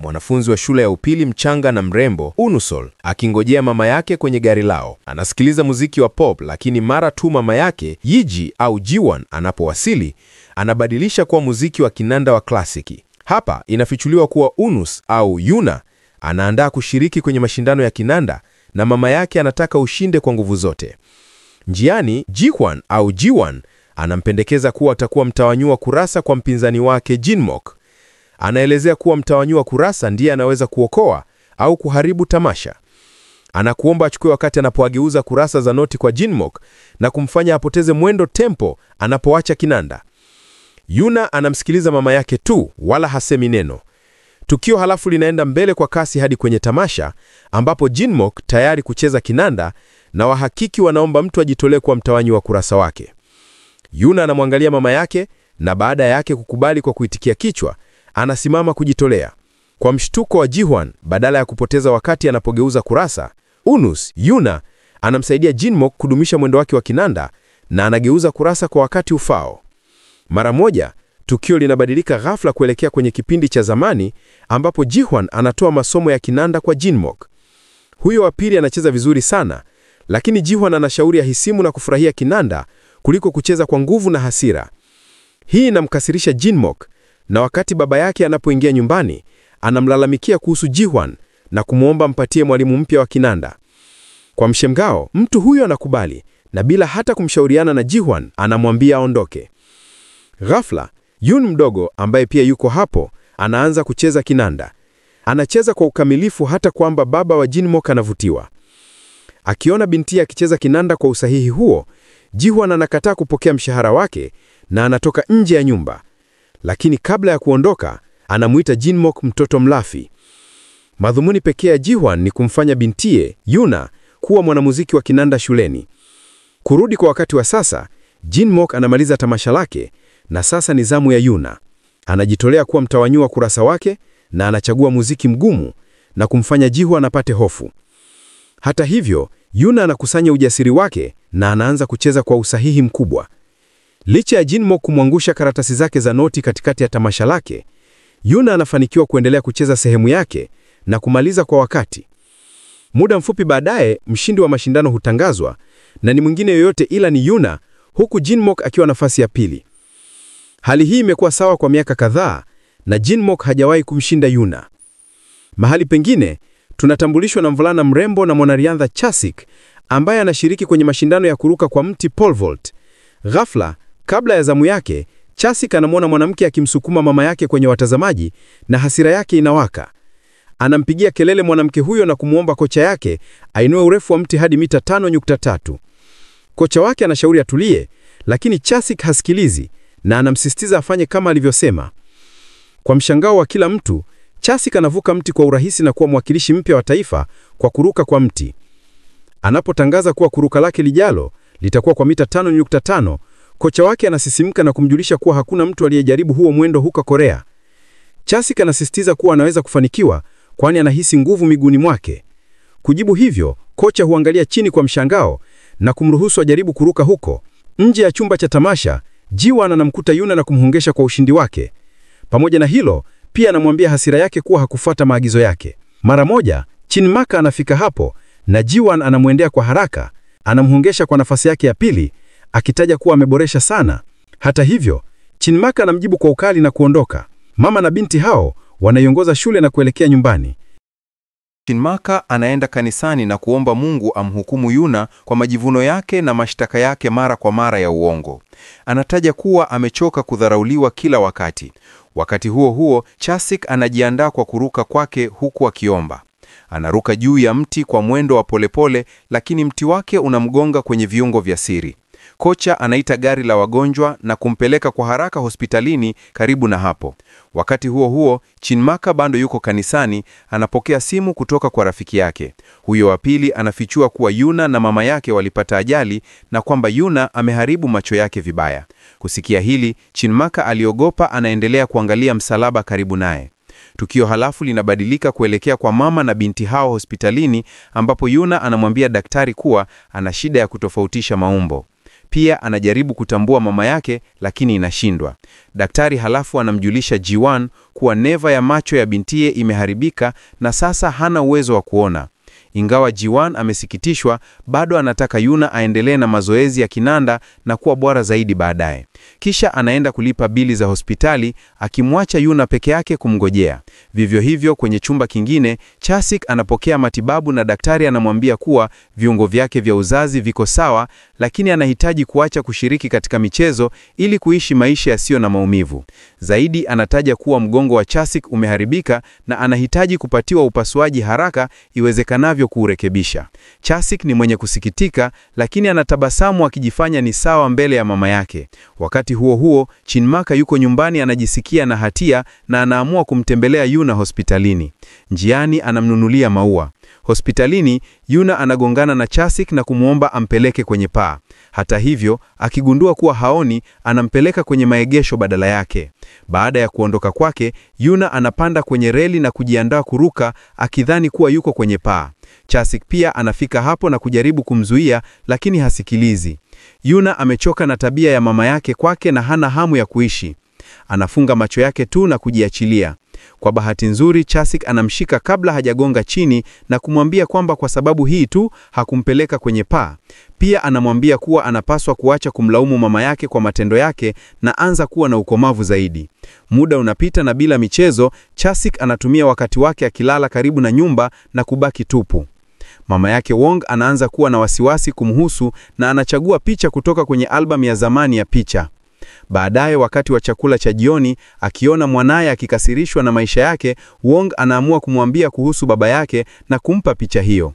mwanafunzi wa shule ya upili mchanga na mrembo, Unusol, akingojea mama yake kwenye gari lao. Anasikiliza muziki wa pop, lakini mara tu mama yake, Yiji au Jiwon, anapowasili, anabadilisha kuwa muziki wa kinanda wa klasiki. Hapa inafichuliwa kuwa Unus au Yuna anaandaa kushiriki kwenye mashindano ya kinanda na mama yake anataka ushinde kwa nguvu zote. Njiani, Jihwan au Jiwon anampendekeza kuwa atakuwa mtawanyua kurasa kwa mpinzani wake Jinmok. Anaelezea kuwa mtawanyua kurasa ndiye anaweza kuokoa au kuharibu tamasha. Anakuomba achukue wakati anapoageuza kurasa za noti kwa Jinmok na kumfanya apoteze mwendo tempo anapoacha kinanda. Yuna anamsikiliza mama yake tu, wala hasemi neno. Tukio halafu linaenda mbele kwa kasi hadi kwenye tamasha ambapo Jinmok tayari kucheza kinanda na wahakiki wanaomba mtu ajitolee kwa mtawanyi wa kurasa wake. Yuna anamwangalia mama yake na baada yake kukubali kwa kuitikia kichwa, anasimama kujitolea. Kwa mshtuko wa Jihwan, badala ya kupoteza wakati anapogeuza kurasa, Yuna anamsaidia Jinmok kudumisha mwendo wake wa kinanda na anageuza kurasa kwa wakati ufao. Mara moja, tukio linabadilika ghafla kuelekea kwenye kipindi cha zamani ambapo Jihwan anatoa masomo ya kinanda kwa Jinmok. Huyo wa pili anacheza vizuri sana, lakini Jihwan anashauri ahisimu na kufurahia kinanda kuliko kucheza kwa nguvu na hasira. Hii inamkasirisha Jinmok, na wakati baba yake anapoingia nyumbani, anamlalamikia kuhusu Jihwan na kumwomba mpatie mwalimu mpya wa kinanda. Kwa mshemgao, mtu huyo anakubali na bila hata kumshauriana na Jihwan anamwambia aondoke. Ghafla, Yun mdogo ambaye pia yuko hapo, anaanza kucheza kinanda. Anacheza kwa ukamilifu hata kwamba baba wa Jinmok anavutiwa. Akiona binti akicheza kinanda kwa usahihi huo, Jihwan anakataa kupokea mshahara wake na anatoka nje ya nyumba. Lakini kabla ya kuondoka, anamuita Jinmok mtoto mlafi. Madhumuni pekee ya Jihwan ni kumfanya bintie, Yuna, kuwa mwanamuziki wa kinanda shuleni. Kurudi kwa wakati wa sasa, Jinmok anamaliza tamasha lake na sasa ni zamu ya Yuna. Anajitolea kuwa mtawanyua kurasa wake na anachagua muziki mgumu na kumfanya Jihwan apate hofu. Hata hivyo, Yuna anakusanya ujasiri wake na anaanza kucheza kwa usahihi mkubwa. Licha ya Jinmok kumwangusha karatasi zake za noti katikati ya tamasha lake, Yuna anafanikiwa kuendelea kucheza sehemu yake na kumaliza kwa wakati. Muda mfupi baadaye, mshindi wa mashindano hutangazwa na ni mwingine yoyote ila ni Yuna, huku Jinmok akiwa nafasi ya pili. Hali hii imekuwa sawa kwa miaka kadhaa na Jinmok hajawahi kumshinda Yuna. Mahali pengine, tunatambulishwa na mvulana mrembo na mwanariadha Chasik ambaye anashiriki kwenye mashindano ya kuruka kwa mti pole vault. Ghafla, kabla ya zamu yake, Chasik anamwona mwanamke akimsukuma mama yake kwenye watazamaji na hasira yake inawaka. Anampigia kelele mwanamke huyo na kumwomba kocha yake ainue urefu wa mti hadi mita 5.3. Kocha wake anashauri atulie, lakini Chasik hasikilizi na anamsisitiza afanye kama alivyosema. Kwa mshangao wa kila mtu, Chasik anavuka mti kwa urahisi na kuwa mwakilishi mpya wa taifa kwa kuruka kwa mti. Anapotangaza kuwa kuruka lake lijalo litakuwa kwa mita 5.5, kocha wake anasisimka na kumjulisha kuwa hakuna mtu aliyejaribu huo mwendo huko Korea. Chasik anasisitiza kuwa anaweza kufanikiwa kwani anahisi nguvu miguuni mwake. Kujibu hivyo, kocha huangalia chini kwa mshangao na kumruhusu ajaribu kuruka huko. Nje ya chumba cha tamasha, Jiwon anamkuta Yuna na kumhongesha kwa ushindi wake. Pamoja na hilo, pia anamwambia hasira yake kuwa hakufuata maagizo yake. Mara moja, Jinmok anafika hapo na Jiwon anamwendea kwa haraka, anamhongesha kwa nafasi yake ya pili, akitaja kuwa ameboresha sana. Hata hivyo, Jinmok anamjibu kwa ukali na kuondoka. Mama na binti hao wanaiongoza shule na kuelekea nyumbani. Jinmok anaenda kanisani na kuomba Mungu amhukumu Yuna kwa majivuno yake na mashtaka yake mara kwa mara ya uongo. Anataja kuwa amechoka kudharauliwa kila wakati. Wakati huo huo, Chasik anajiandaa kwa kuruka kwake huku akiomba. Anaruka juu ya mti kwa mwendo wa polepole, lakini mti wake unamgonga kwenye viungo vya siri. Kocha anaita gari la wagonjwa na kumpeleka kwa haraka hospitalini karibu na hapo. Wakati huo huo, Jinmok bado yuko kanisani, anapokea simu kutoka kwa rafiki yake. Huyo wa pili anafichua kuwa Yuna na mama yake walipata ajali na kwamba Yuna ameharibu macho yake vibaya. Kusikia hili, Jinmok aliogopa, anaendelea kuangalia msalaba karibu naye. Tukio halafu linabadilika kuelekea kwa mama na binti hao hospitalini ambapo Yuna anamwambia daktari kuwa ana shida ya kutofautisha maumbo. Pia anajaribu kutambua mama yake, lakini inashindwa. Daktari halafu anamjulisha Ji-won kuwa neva ya macho ya bintiye imeharibika na sasa hana uwezo wa kuona. Ingawa Ji-won amesikitishwa, bado anataka Yuna aendelee na mazoezi ya kinanda na kuwa bora zaidi baadaye. Kisha anaenda kulipa bili za hospitali, akimwacha Yuna peke yake kumngojea. Vivyo hivyo kwenye chumba kingine, Chasik anapokea matibabu na daktari anamwambia kuwa viungo vyake vya uzazi viko sawa, lakini anahitaji kuacha kushiriki katika michezo ili kuishi maisha yasiyo na maumivu. Zaidi anataja kuwa mgongo wa Chasik umeharibika na anahitaji kupatiwa upasuaji haraka iwezekanavyo kuurekebisha. Chasik ni mwenye kusikitika, lakini anatabasamu akijifanya ni sawa mbele ya mama yake. Wakati huo huo, Chinmaka yuko nyumbani anajisikia na hatia na anaamua kumtembelea Yuna hospitalini. Njiani anamnunulia maua. Hospitalini, Yuna anagongana na Chasik na kumwomba ampeleke kwenye paa. Hata hivyo, akigundua kuwa haoni, anampeleka kwenye maegesho badala yake. Baada ya kuondoka kwake, Yuna anapanda kwenye reli na kujiandaa kuruka, akidhani kuwa yuko kwenye paa. Chasik pia anafika hapo na kujaribu kumzuia, lakini hasikilizi. Yuna amechoka na tabia ya mama yake kwake na hana hamu ya kuishi. Anafunga macho yake tu na kujiachilia. Kwa bahati nzuri, Chasik anamshika kabla hajagonga chini na kumwambia kwamba kwa sababu hii tu hakumpeleka kwenye paa. Pia anamwambia kuwa anapaswa kuacha kumlaumu mama yake kwa matendo yake na anza kuwa na ukomavu zaidi. Muda unapita na bila michezo, Chasik anatumia wakati wake akilala karibu na nyumba na kubaki tupu. Mama yake Wong anaanza kuwa na wasiwasi kumhusu na anachagua picha kutoka kwenye albamu ya zamani ya picha. Baadaye wakati wa chakula cha jioni, akiona mwanaye akikasirishwa na maisha yake, Wong anaamua kumwambia kuhusu baba yake na kumpa picha hiyo.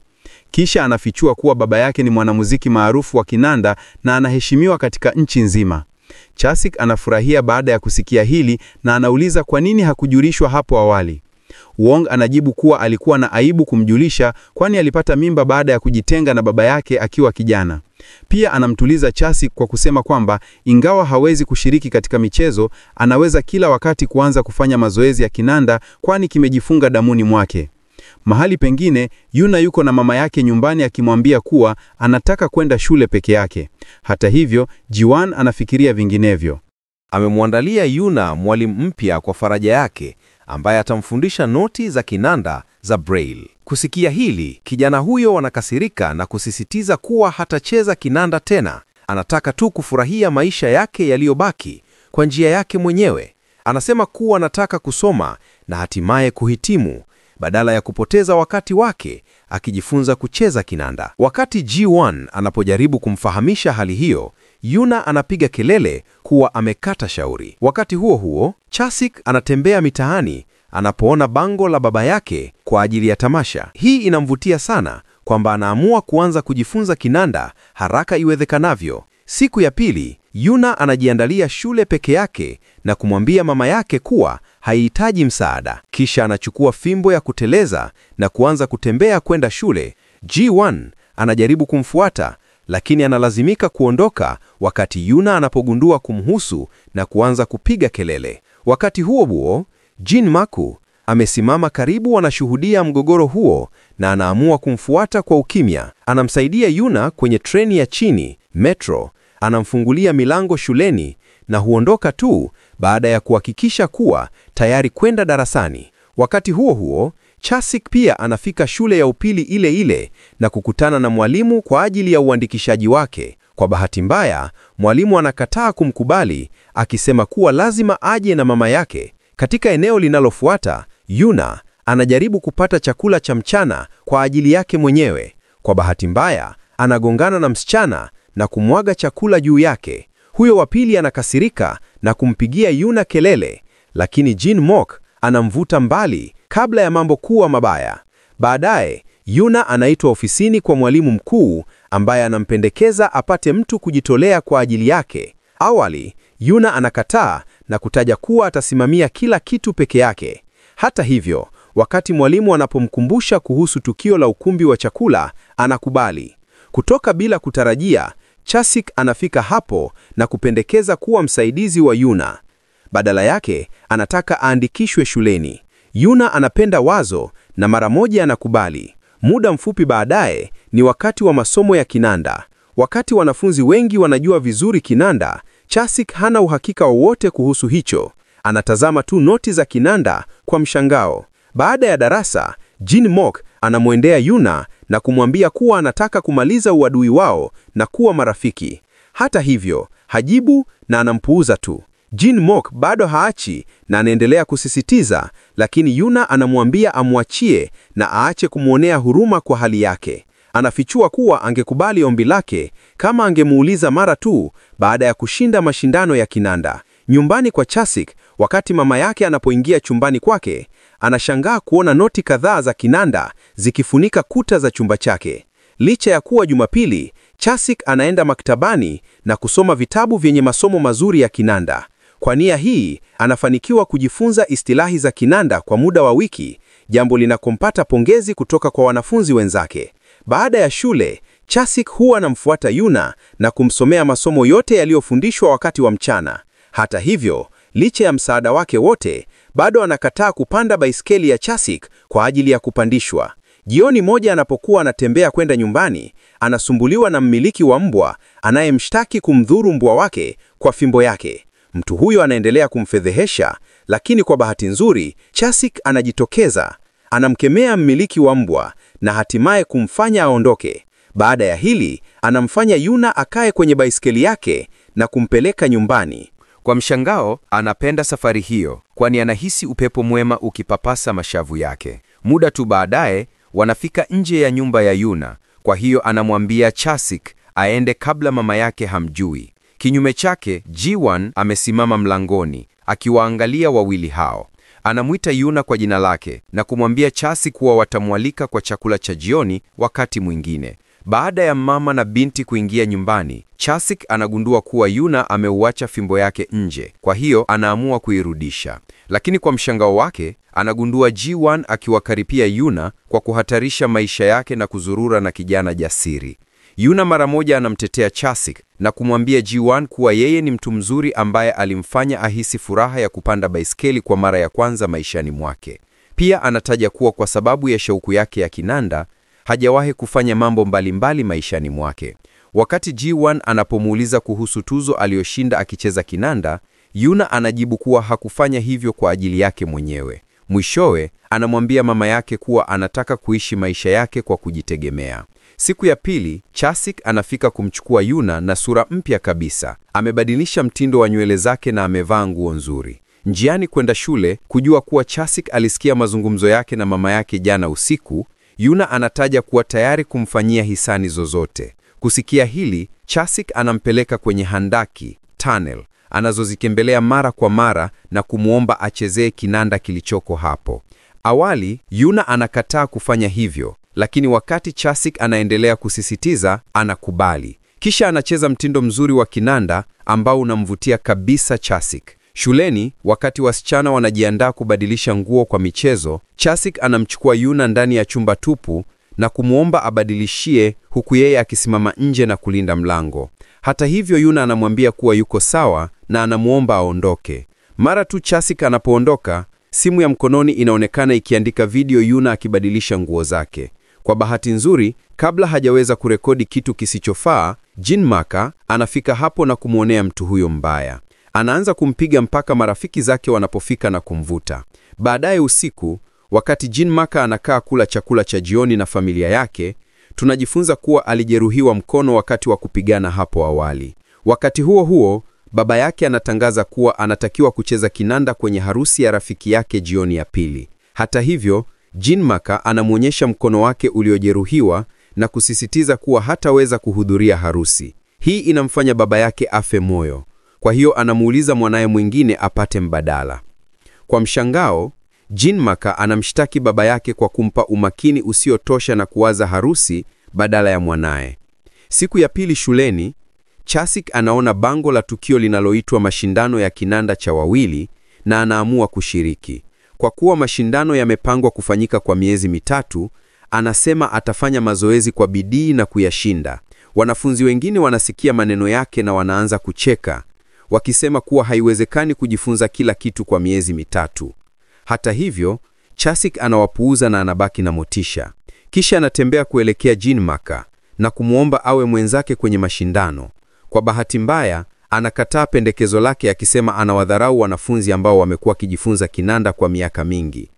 Kisha anafichua kuwa baba yake ni mwanamuziki maarufu wa kinanda na anaheshimiwa katika nchi nzima. Chasik anafurahia baada ya kusikia hili na anauliza kwa nini hakujulishwa hapo awali. Wong anajibu kuwa alikuwa na aibu kumjulisha kwani alipata mimba baada ya kujitenga na baba yake akiwa kijana. Pia anamtuliza Chasik kwa kusema kwamba ingawa hawezi kushiriki katika michezo, anaweza kila wakati kuanza kufanya mazoezi ya kinanda kwani kimejifunga damuni mwake. Mahali pengine, Yuna yuko na mama yake nyumbani akimwambia kuwa anataka kwenda shule peke yake. Hata hivyo, Ji-won anafikiria vinginevyo. Amemwandalia Yuna mwalimu mpya kwa faraja yake ambaye atamfundisha noti za kinanda za Braille. Kusikia hili, kijana huyo anakasirika na kusisitiza kuwa hatacheza kinanda tena. Anataka tu kufurahia maisha yake yaliyobaki kwa njia yake mwenyewe. Anasema kuwa anataka kusoma na hatimaye kuhitimu badala ya kupoteza wakati wake akijifunza kucheza kinanda. Wakati Ji-won anapojaribu kumfahamisha hali hiyo, Yuna anapiga kelele kuwa amekata shauri. Wakati huo huo, Chasik anatembea mitaani anapoona bango la baba yake kwa ajili ya tamasha. Hii inamvutia sana kwamba anaamua kuanza kujifunza kinanda haraka iwezekanavyo. Siku ya pili, Yuna anajiandalia shule peke yake na kumwambia mama yake kuwa haihitaji msaada. Kisha anachukua fimbo ya kuteleza na kuanza kutembea kwenda shule. Ji-won anajaribu kumfuata, lakini analazimika kuondoka wakati Yuna anapogundua kumhusu na kuanza kupiga kelele. Wakati huo huo, Chinmaku amesimama karibu anashuhudia mgogoro huo na anaamua kumfuata kwa ukimya. Anamsaidia Yuna kwenye treni ya chini, metro, anamfungulia milango shuleni na huondoka tu baada ya kuhakikisha kuwa tayari kwenda darasani. Wakati huo huo, Chasik pia anafika shule ya upili ile ile na kukutana na mwalimu kwa ajili ya uandikishaji wake. Kwa bahati mbaya, mwalimu anakataa kumkubali akisema kuwa lazima aje na mama yake. Katika eneo linalofuata, Yuna anajaribu kupata chakula cha mchana kwa ajili yake mwenyewe. Kwa bahati mbaya, anagongana na msichana na kumwaga chakula juu yake. Huyo wa pili anakasirika na kumpigia Yuna kelele, lakini Jin-mok anamvuta mbali kabla ya mambo kuwa mabaya. Baadaye, Yuna anaitwa ofisini kwa mwalimu mkuu ambaye anampendekeza apate mtu kujitolea kwa ajili yake. Awali, Yuna anakataa na kutaja kuwa atasimamia kila kitu peke yake. Hata hivyo, wakati mwalimu anapomkumbusha kuhusu tukio la ukumbi wa chakula, anakubali. Kutoka bila kutarajia, Chasik anafika hapo na kupendekeza kuwa msaidizi wa Yuna. Badala yake, anataka aandikishwe shuleni. Yuna anapenda wazo na mara moja anakubali. Muda mfupi baadaye ni wakati wa masomo ya kinanda. Wakati wanafunzi wengi wanajua vizuri kinanda, Chasik hana uhakika wowote kuhusu hicho. Anatazama tu noti za kinanda kwa mshangao. Baada ya darasa, Jin Mok anamwendea Yuna na kumwambia kuwa anataka kumaliza uadui wao na kuwa marafiki. Hata hivyo, hajibu na anampuuza tu. Jin Mok bado haachi na anaendelea kusisitiza, lakini Yuna anamwambia amwachie na aache kumwonea huruma kwa hali yake. Anafichua kuwa angekubali ombi lake kama angemuuliza mara tu baada ya kushinda mashindano ya kinanda. Nyumbani kwa Chasik, wakati mama yake anapoingia chumbani kwake, anashangaa kuona noti kadhaa za kinanda zikifunika kuta za chumba chake. Licha ya kuwa Jumapili, Chasik anaenda maktabani na kusoma vitabu vyenye masomo mazuri ya kinanda. Kwa nia hii, anafanikiwa kujifunza istilahi za kinanda kwa muda wa wiki, jambo linakompata pongezi kutoka kwa wanafunzi wenzake. Baada ya shule, Chasik huwa anamfuata Yuna na kumsomea masomo yote yaliyofundishwa wakati wa mchana. Hata hivyo, licha ya msaada wake wote, bado anakataa kupanda baiskeli ya Chasik kwa ajili ya kupandishwa. Jioni moja anapokuwa anatembea kwenda nyumbani, anasumbuliwa na mmiliki wa mbwa anayemshtaki kumdhuru mbwa wake kwa fimbo yake. Mtu huyo anaendelea kumfedhehesha, lakini kwa bahati nzuri, Chasik anajitokeza. Anamkemea mmiliki wa mbwa na hatimaye kumfanya aondoke. Baada ya hili, anamfanya Yuna akae kwenye baiskeli yake na kumpeleka nyumbani. Kwa mshangao, anapenda safari hiyo, kwani anahisi upepo mwema ukipapasa mashavu yake. Muda tu baadaye, wanafika nje ya nyumba ya Yuna, kwa hiyo anamwambia Chasik aende kabla mama yake hamjui. Kinyume chake, Jiwon amesimama mlangoni, akiwaangalia wawili hao. Anamuita Yuna kwa jina lake na kumwambia Chasik kuwa watamwalika kwa chakula cha jioni wakati mwingine. Baada ya mama na binti kuingia nyumbani, Chasik anagundua kuwa Yuna ameuacha fimbo yake nje, kwa hiyo anaamua kuirudisha. Lakini kwa mshangao wake, anagundua Jiwon akiwakaripia Yuna kwa kuhatarisha maisha yake na kuzurura na kijana jasiri. Yuna mara moja anamtetea Chasik na kumwambia Jiwon kuwa yeye ni mtu mzuri ambaye alimfanya ahisi furaha ya kupanda baiskeli kwa mara ya kwanza maishani mwake. Pia anataja kuwa kwa sababu ya shauku yake ya kinanda, hajawahi kufanya mambo mbalimbali maishani mwake. Wakati Jiwon anapomuuliza kuhusu tuzo aliyoshinda akicheza kinanda, Yuna anajibu kuwa hakufanya hivyo kwa ajili yake mwenyewe. Mwishowe, anamwambia mama yake kuwa anataka kuishi maisha yake kwa kujitegemea. Siku ya pili, Chasik anafika kumchukua Yuna na sura mpya kabisa. Amebadilisha mtindo wa nywele zake na amevaa nguo nzuri. Njiani kwenda shule, kujua kuwa Chasik alisikia mazungumzo yake na mama yake jana usiku, Yuna anataja kuwa tayari kumfanyia hisani zozote. Kusikia hili, Chasik anampeleka kwenye handaki, tunnel, anazozitembelea mara kwa mara na kumwomba achezee kinanda kilichoko hapo. Awali, Yuna anakataa kufanya hivyo, lakini wakati Chasik anaendelea kusisitiza, anakubali. Kisha anacheza mtindo mzuri wa kinanda ambao unamvutia kabisa Chasik. Shuleni, wakati wasichana wanajiandaa kubadilisha nguo kwa michezo, Chasik anamchukua Yuna ndani ya chumba tupu na kumwomba abadilishie, huku yeye akisimama nje na kulinda mlango. Hata hivyo, Yuna anamwambia kuwa yuko sawa na anamwomba aondoke. Mara tu Chasik anapoondoka, simu ya mkononi inaonekana ikiandika video Yuna akibadilisha nguo zake. Kwa bahati nzuri, kabla hajaweza kurekodi kitu kisichofaa, Jin Maka anafika hapo na kumwonea mtu huyo mbaya. Anaanza kumpiga mpaka marafiki zake wanapofika na kumvuta. Baadaye usiku, wakati Jin Maka anakaa kula chakula cha jioni na familia yake, tunajifunza kuwa alijeruhiwa mkono wakati wa kupigana hapo awali. Wakati huo huo, baba yake anatangaza kuwa anatakiwa kucheza kinanda kwenye harusi ya rafiki yake jioni ya pili. Hata hivyo, Jin Maka anamwonyesha mkono wake uliojeruhiwa na kusisitiza kuwa hataweza kuhudhuria harusi. Hii inamfanya baba yake afe moyo. Kwa hiyo anamuuliza mwanaye mwingine apate mbadala. Kwa mshangao, Jin Maka anamshtaki baba yake kwa kumpa umakini usiotosha na kuwaza harusi badala ya mwanaye. Siku ya pili shuleni, Chasik anaona bango la tukio linaloitwa mashindano ya kinanda cha wawili na anaamua kushiriki. Kwa kuwa mashindano yamepangwa kufanyika kwa miezi mitatu, anasema atafanya mazoezi kwa bidii na kuyashinda. Wanafunzi wengine wanasikia maneno yake na wanaanza kucheka, wakisema kuwa haiwezekani kujifunza kila kitu kwa miezi mitatu. Hata hivyo, Chasik anawapuuza na anabaki na motisha. Kisha anatembea kuelekea Jin Maka na kumwomba awe mwenzake kwenye mashindano. Kwa bahati mbaya, anakataa pendekezo lake akisema anawadharau wanafunzi ambao wamekuwa kijifunza kinanda kwa miaka mingi.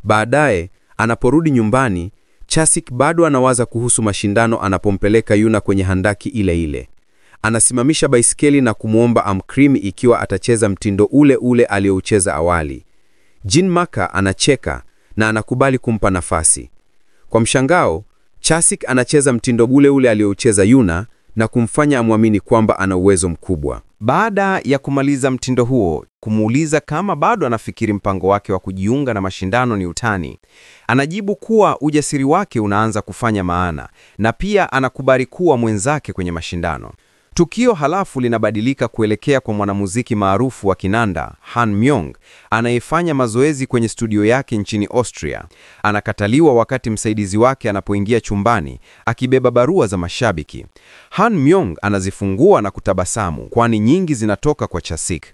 Baadaye, anaporudi nyumbani, Chasik bado anawaza kuhusu mashindano anapompeleka Yuna kwenye handaki ile ile. Anasimamisha baisikeli na kumwomba amkrimi ikiwa atacheza mtindo ule ule alioucheza awali. Jin-maka anacheka na anakubali kumpa nafasi. Kwa mshangao, Chasik anacheza mtindo ule ule alioucheza Yuna na kumfanya amwamini kwamba ana uwezo mkubwa. Baada ya kumaliza mtindo huo, kumuuliza kama bado anafikiri mpango wake wa kujiunga na mashindano ni utani, anajibu kuwa ujasiri wake unaanza kufanya maana na pia anakubali kuwa mwenzake kwenye mashindano. Tukio halafu linabadilika kuelekea kwa mwanamuziki maarufu wa kinanda, Han Myong, anayefanya mazoezi kwenye studio yake nchini Austria. Anakataliwa wakati msaidizi wake anapoingia chumbani, akibeba barua za mashabiki. Han Myong anazifungua na kutabasamu, kwani nyingi zinatoka kwa Chasik.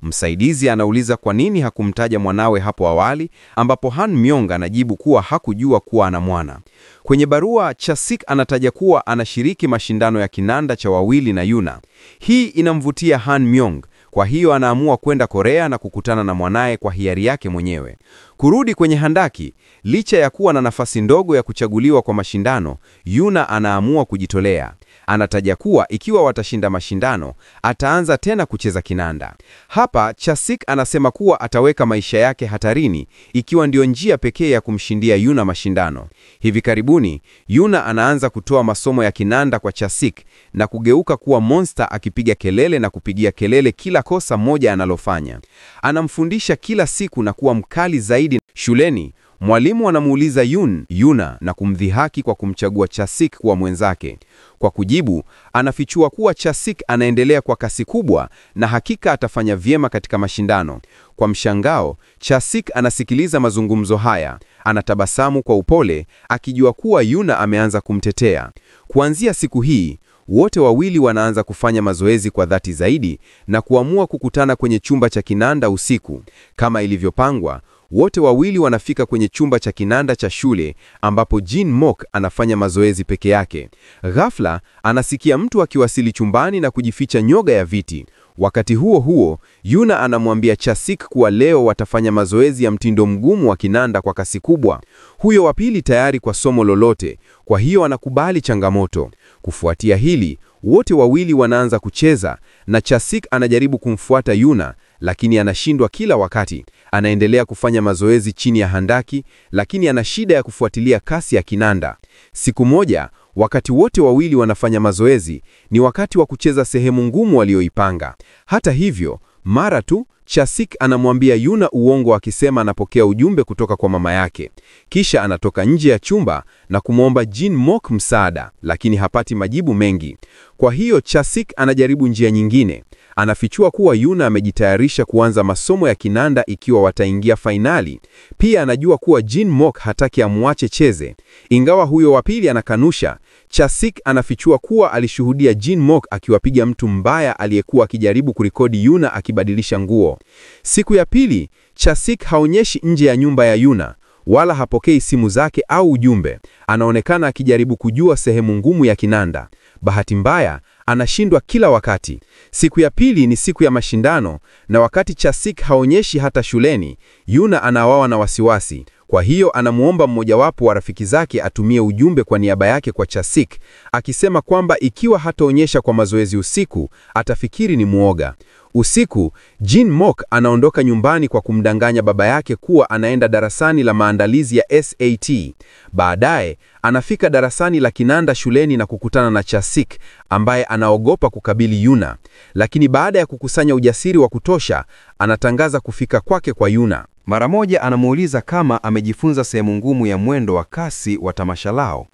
Msaidizi anauliza kwa nini hakumtaja mwanawe hapo awali, ambapo Han Myong anajibu kuwa hakujua kuwa ana mwana. Kwenye barua, Chasik anataja kuwa anashiriki mashindano ya kinanda cha wawili na Yuna. Hii inamvutia Han Myong, kwa hiyo anaamua kwenda Korea na kukutana na mwanaye kwa hiari yake mwenyewe. Kurudi kwenye handaki, licha ya kuwa na nafasi ndogo ya kuchaguliwa kwa mashindano, Yuna anaamua kujitolea. Anataja kuwa ikiwa watashinda mashindano, ataanza tena kucheza kinanda. Hapa Chasik anasema kuwa ataweka maisha yake hatarini ikiwa ndio njia pekee ya kumshindia Yuna mashindano. Hivi karibuni, Yuna anaanza kutoa masomo ya kinanda kwa Chasik na kugeuka kuwa monster, akipiga kelele na kupigia kelele kila kosa moja analofanya. Anamfundisha kila siku na kuwa mkali zaidi. Shuleni, mwalimu anamuuliza Yuna na kumdhihaki kwa kumchagua Chasik kuwa mwenzake. Kwa kujibu, anafichua kuwa Chasik anaendelea kwa kasi kubwa na hakika atafanya vyema katika mashindano. Kwa mshangao, Chasik anasikiliza mazungumzo haya, anatabasamu kwa upole, akijua kuwa Yuna ameanza kumtetea. Kuanzia siku hii, wote wawili wanaanza kufanya mazoezi kwa dhati zaidi na kuamua kukutana kwenye chumba cha kinanda usiku. Kama ilivyopangwa, wote wawili wanafika kwenye chumba cha kinanda cha shule ambapo Jin-mok anafanya mazoezi peke yake. Ghafla, anasikia mtu akiwasili chumbani na kujificha nyoga ya viti. Wakati huo huo, Yuna anamwambia Chasik kuwa leo watafanya mazoezi ya mtindo mgumu wa kinanda kwa kasi kubwa. Huyo wa pili tayari kwa somo lolote, kwa hiyo anakubali changamoto. Kufuatia hili, wote wawili wanaanza kucheza na Chasik anajaribu kumfuata Yuna, lakini anashindwa kila wakati. Anaendelea kufanya mazoezi chini ya handaki, lakini ana shida ya kufuatilia kasi ya kinanda. Siku moja, wakati wote wawili wanafanya mazoezi, ni wakati wa kucheza sehemu ngumu walioipanga. Hata hivyo, mara tu Chasik anamwambia Yuna uongo akisema anapokea ujumbe kutoka kwa mama yake. Kisha anatoka nje ya chumba na kumwomba Jin-mok msaada, lakini hapati majibu mengi. Kwa hiyo Chasik anajaribu njia nyingine. Anafichua kuwa Yuna amejitayarisha kuanza masomo ya kinanda ikiwa wataingia fainali. Pia anajua kuwa Jin-mok hataki amwache cheze. Ingawa huyo wa pili anakanusha, Chasik anafichua kuwa alishuhudia Jin-mok akiwapiga mtu mbaya aliyekuwa akijaribu kurekodi Yuna akibadilisha nguo. Siku ya pili, Chasik haonyeshi nje ya nyumba ya Yuna, wala hapokei simu zake au ujumbe. Anaonekana akijaribu kujua sehemu ngumu ya kinanda. Bahati mbaya, anashindwa kila wakati. Siku ya pili ni siku ya mashindano, na wakati Chasik haonyeshi hata shuleni, Yuna anawawa na wasiwasi. Kwa hiyo anamuomba mmojawapo wa rafiki zake atumie ujumbe kwa niaba yake kwa Chasik, akisema kwamba ikiwa hataonyesha kwa mazoezi usiku, atafikiri ni muoga. Usiku, Jin-mok anaondoka nyumbani kwa kumdanganya baba yake kuwa anaenda darasani la maandalizi ya SAT. Baadaye, anafika darasani la kinanda shuleni na kukutana na Chasik, ambaye anaogopa kukabili Yuna. Lakini baada ya kukusanya ujasiri wa kutosha, anatangaza kufika kwake kwa Yuna. Mara moja anamuuliza kama amejifunza sehemu ngumu ya mwendo wa kasi wa tamasha lao.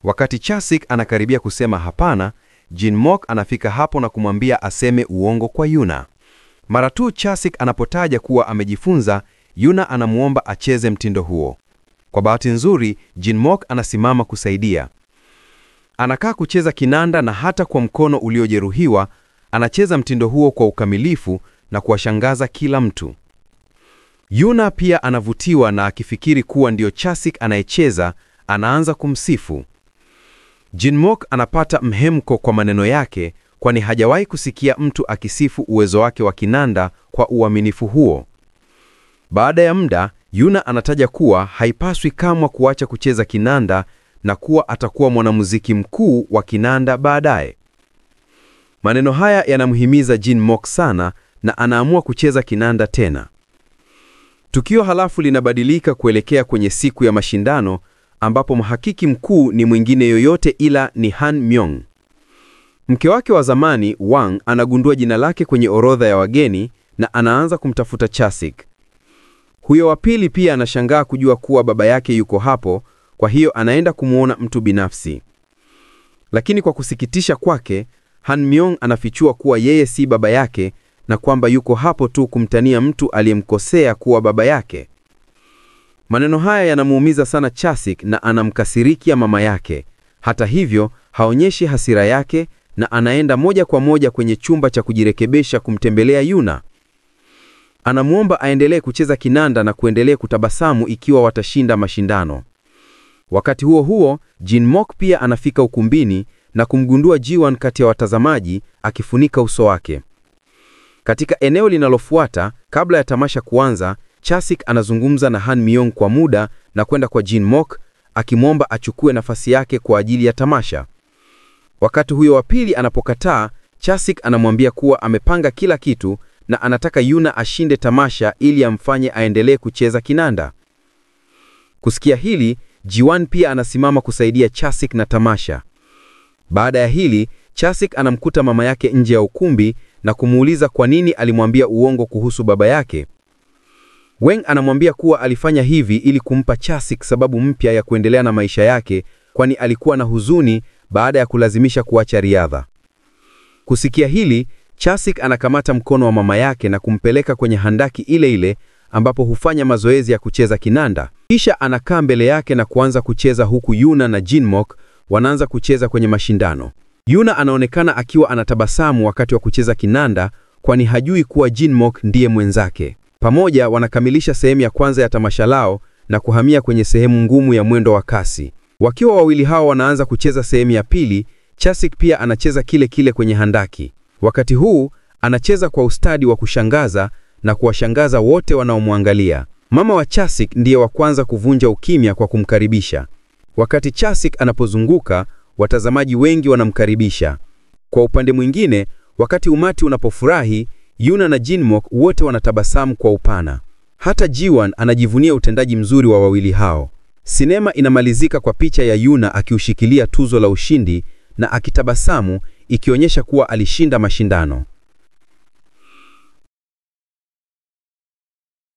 Wakati Chasik anakaribia kusema hapana, Jin-mok anafika hapo na kumwambia aseme uongo kwa Yuna. Mara tu Chasik anapotaja kuwa amejifunza, Yuna anamuomba acheze mtindo huo. Kwa bahati nzuri, Jin-mok anasimama kusaidia. Anakaa kucheza kinanda na hata kwa mkono uliojeruhiwa, anacheza mtindo huo kwa ukamilifu na kuwashangaza kila mtu. Yuna pia anavutiwa na akifikiri kuwa ndio Chasik anayecheza, anaanza kumsifu. Jinmook anapata mhemko kwa maneno yake, kwani hajawahi kusikia mtu akisifu uwezo wake wa kinanda kwa uaminifu huo. Baada ya muda, Yuna anataja kuwa haipaswi kamwe kuacha kucheza kinanda na kuwa atakuwa mwanamuziki mkuu wa kinanda baadaye. Maneno haya yanamhimiza Jinmook sana na anaamua kucheza kinanda tena. Tukio halafu linabadilika kuelekea kwenye siku ya mashindano ambapo mhakiki mkuu ni mwingine yoyote ila ni Han Myung. Mke wake wa zamani, Wang, anagundua jina lake kwenye orodha ya wageni na anaanza kumtafuta Chasik. Huyo wa pili pia anashangaa kujua kuwa baba yake yuko hapo, kwa hiyo anaenda kumuona mtu binafsi. Lakini kwa kusikitisha kwake, Han Myung anafichua kuwa yeye si baba yake na kwamba yuko hapo tu kumtania mtu aliyemkosea kuwa baba yake. Maneno haya yanamuumiza sana Chasik na anamkasirikia mama yake. Hata hivyo, haonyeshi hasira yake na anaenda moja kwa moja kwenye chumba cha kujirekebisha kumtembelea Yuna. Anamuomba aendelee kucheza kinanda na kuendelee kutabasamu ikiwa watashinda mashindano. Wakati huo huo, Jinmook pia anafika ukumbini na kumgundua Jiwon kati ya watazamaji akifunika uso wake. Katika eneo linalofuata, kabla ya tamasha kuanza, Chasik anazungumza na Han Myung kwa muda na kwenda kwa Jinmook akimwomba achukue nafasi yake kwa ajili ya tamasha. Wakati huyo wa pili anapokataa, Chasik anamwambia kuwa amepanga kila kitu na anataka Yuna ashinde tamasha ili amfanye aendelee kucheza kinanda. Kusikia hili, Jiwon pia anasimama kusaidia Chasik na tamasha. Baada ya hili, Chasik anamkuta mama yake nje ya ukumbi na kumuuliza kwa nini alimwambia uongo kuhusu baba yake. Wang anamwambia kuwa alifanya hivi ili kumpa Chasik sababu mpya ya kuendelea na maisha yake, kwani alikuwa na huzuni baada ya kulazimisha kuacha riadha. Kusikia hili, Chasik anakamata mkono wa mama yake na kumpeleka kwenye handaki ile ile ambapo hufanya mazoezi ya kucheza kinanda. Kisha anakaa mbele yake na kuanza kucheza huku Yuna na Jinmook wanaanza kucheza kwenye mashindano. Yuna anaonekana akiwa anatabasamu wakati wa kucheza kinanda, kwani hajui kuwa Jinmook ndiye mwenzake. Pamoja wanakamilisha sehemu ya kwanza ya tamasha lao na kuhamia kwenye sehemu ngumu ya mwendo wa kasi. Wakiwa wawili hao wanaanza kucheza sehemu ya pili, Chasik pia anacheza kile kile kwenye handaki. Wakati huu anacheza kwa ustadi wa kushangaza na kuwashangaza wote wanaomwangalia. Mama wa Chasik ndiye wa kwanza kuvunja ukimya kwa kumkaribisha. Wakati Chasik anapozunguka, watazamaji wengi wanamkaribisha. Kwa upande mwingine, wakati umati unapofurahi, Yuna na Jinmook wote wanatabasamu kwa upana. Hata Jiwon anajivunia utendaji mzuri wa wawili hao. Sinema inamalizika kwa picha ya Yuna akiushikilia tuzo la ushindi na akitabasamu, ikionyesha kuwa alishinda mashindano.